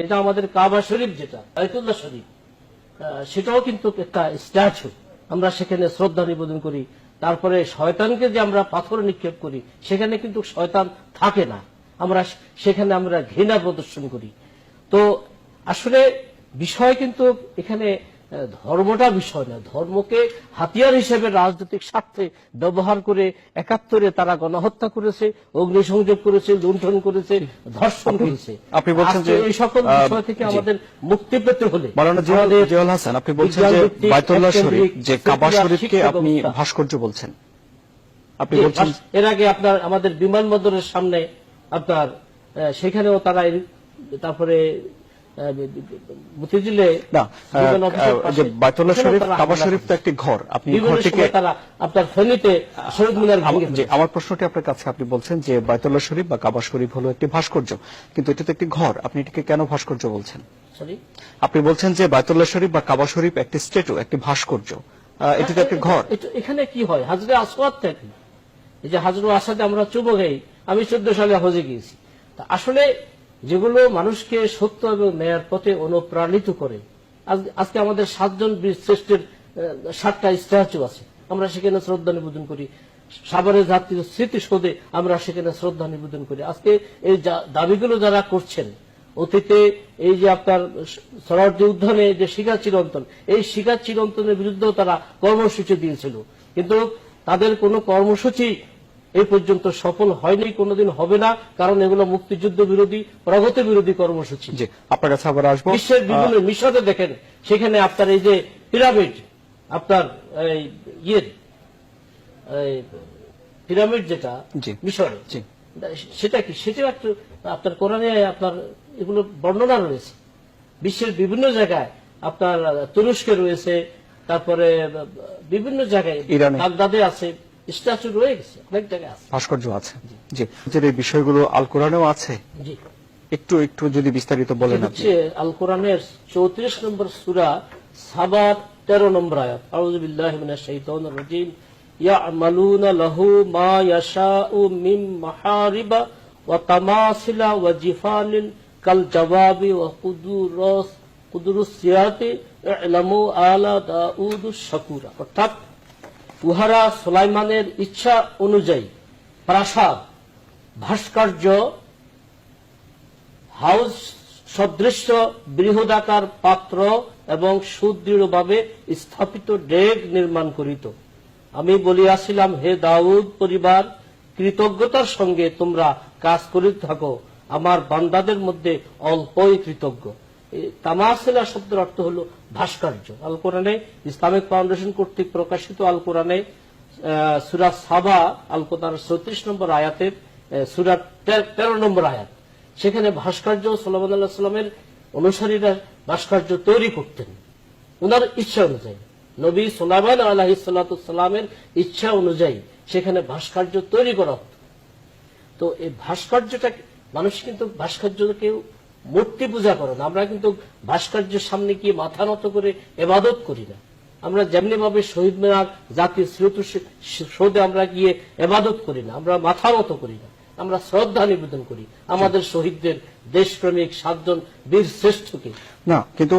এটা আমাদের কাবা শরীফ, যেটা বায়তুল্লাহ শরীফ, সেটাও কিন্তু একটা স্ট্যাচু। আমরা সেখানে শ্রদ্ধা নিবেদন করি। তারপরে শয়তানকে যে আমরা পাথর নিক্ষেপ করি, সেখানে কিন্তু শয়তান থাকে না, আমরা সেখানে আমরা ঘৃণা প্রদর্শন করি। তো আসলে বিষয় কিন্তু এখানে ধর্মটা বিষয় না, ধর্মকে হাতিয়ার হিসেবে রাজনৈতিক স্বার্থে ব্যবহার করে ৭১-এ তারা গণহত্যা করেছে, অগ্নিসংযোগ করেছে, লুণ্ঠন করেছে, ধর্ষণ করেছে। আপনি বলছেন যে এই সকল বিষয় থেকে আমাদের মুক্তি পেতে হলে মাওলানা জিয়াউল হাসান, আপনি বলছেন যে বায়তুল্লাহ শরীফ, যে কাবা শরীফকে আপনি ভাস্কর্য বলছেন, আপনি বলছেন এর আগে আপনার আমাদের বিমানবন্দরের সামনে আপনার সেখানেও তারা, তারপরে বায়তুল্লাহ শরীফ, কাবা শরীফ তো একটি ঘর, আপনি ঘরটিকে তারা আপনার ফেনীতে শহীদ মিনার ভেঙে। আমার প্রশ্নটি আপনার কাছে, আপনি বলছেন যে বায়তুল্লাহ শরীফ বা কাবা শরীফ হলো একটি ভাস্কর্য, কিন্তু এটা তো একটি ঘর, আপনি এটিকে কেন ভাস্কর্য বলছেন? আপনি বলছেন যে বায়তুল্লাহ শরীফ বা কাবা শরীফ একটি স্ট্যাচু, একটি ভাস্কর্য, এটি তো একটি ঘর। এখানে কি হয়, হাজরে আসওয়াদ থেকে, এই যে হাজরে আসাদে আমরা চুবো গাই, আমি 14 সালে হজে গিয়েছি। আসলে যেগুলো মানুষকে সত্য এবং ন্যায়ের পথে অনুপ্রাণিত করে, আজকে আমাদের 7 জন বীর শ্রেষ্ঠের 7টা স্ট্যাচু আছে, আমরা সেখানে শ্রদ্ধা নিবেদন করি। সাভারের জাতীয় স্মৃতিসৌধে আমরা সেখানে শ্রদ্ধা নিবেদন করি। আজকে এই দাবিগুলো যারা করছেন, অতীতে এই যে আপনার সরারদি উদ্যানে যে শিখা চিরন্তন, এই শিখা চিরন্তনের বিরুদ্ধেও তারা কর্মসূচি দিয়েছিল, কিন্তু তাদের কোনো কর্মসূচি এই পর্যন্ত সফল হয়নি, কোনোদিন হবে না, কারণ এগুলো মুক্তিযুদ্ধ বিরোধী, প্রগতি বিরোধী কর্মসূচি। আপনার কাছে আবার আসবো। বিশ্বের বিভিন্ন মিশরে দেখেন, সেখানে আপনার এই যে পিরামিড, আপনার পিরামিড যেটা মিশরে, সেটা কি, সেটা একটু আপনার কোরআনে আপনার এগুলো বর্ণনা রয়েছে। বিশ্বের বিভিন্ন জায়গায় আপনার তুরস্কে রয়েছে, তারপরে বিভিন্ন জায়গায় বাগদাদে আছে, স্ট্যাচু রয়ে গেছে, অনেক জায়গায় আছে, ভাস্কর্য আছে। জি, এই বিষয়গুলো আল কোরআনেও আছে। জি, একটু একটু যদি বিস্তারিত বলেন। আল কোরআনের 34 নম্বর সূরা সাবার 13 নম্বর আয়াত, আউযু বিল্লাহি মিনাশ শাইতানির রাজীম, ইয়ামালুনা লাহু মা ইয়াশাউ মিন মাহারিবা ওয়া তামাসিলা ওয়া জিফানিন কাল জাওয়াবি ওয়া কুদুরুস সিয়াতি ইলামু আলা দাউদুশ শাকুরা। অর্থাৎ উহারা সুলাইমানের ইচ্ছা অনুযায়ী প্রাসাদ, ভাস্কর্য, হাউস সদৃশ্য বৃহদাকার পাত্র এবং সুদৃঢ়ভাবে স্থাপিত ডেক নির্মাণ করিত। আমি বলিয়াছিলাম, হে দাউদ পরিবার, কৃতজ্ঞতার সঙ্গে তোমরা কাজ করিতে থাকো, আমার বান্দাদের মধ্যে অল্পই কৃতজ্ঞ। তামাসিলা শব্দের অর্থ হল ভাস্কর্য। আল কোরআনে, ইসলামিক ফাউন্ডেশন কর্তৃক প্রকাশিত আল কোরআনে সূরা সাবা, আল কোরআন 34 নম্বর আয়াতের সূরা 13 নম্বর আয়াত, সেখানে ভাস্কর্য সুলাইমান আলাইহিস সালামের অনুসারীরা ভাস্কর্য তৈরি করতেন ওনার ইচ্ছা অনুযায়ী। নবী সুলাইমান আলাইহিস সালামের ইচ্ছা অনুযায়ী সেখানে ভাস্কর্য তৈরি করা হতো। তো এই ভাস্কর্যটা, মানুষ কিন্তু ভাস্কর্যকে মূর্তি পূজা করে না। আমরা কিন্তু ভাস্কর্যের সামনে গিয়ে মাথা নত করে ইবাদত করি না। আমরা যেমনি ভাবে শহীদ মিনার, জাতীয় স্মৃতিসৌধে আমরা গিয়ে ইবাদত করি না, আমরা মাথা নত করি না, আমরা শ্রদ্ধা নিবেদন করি আমাদের শহীদদের, দেশপ্রেমিক 7 জন বীর শ্রেষ্ঠকে। না, কিন্তু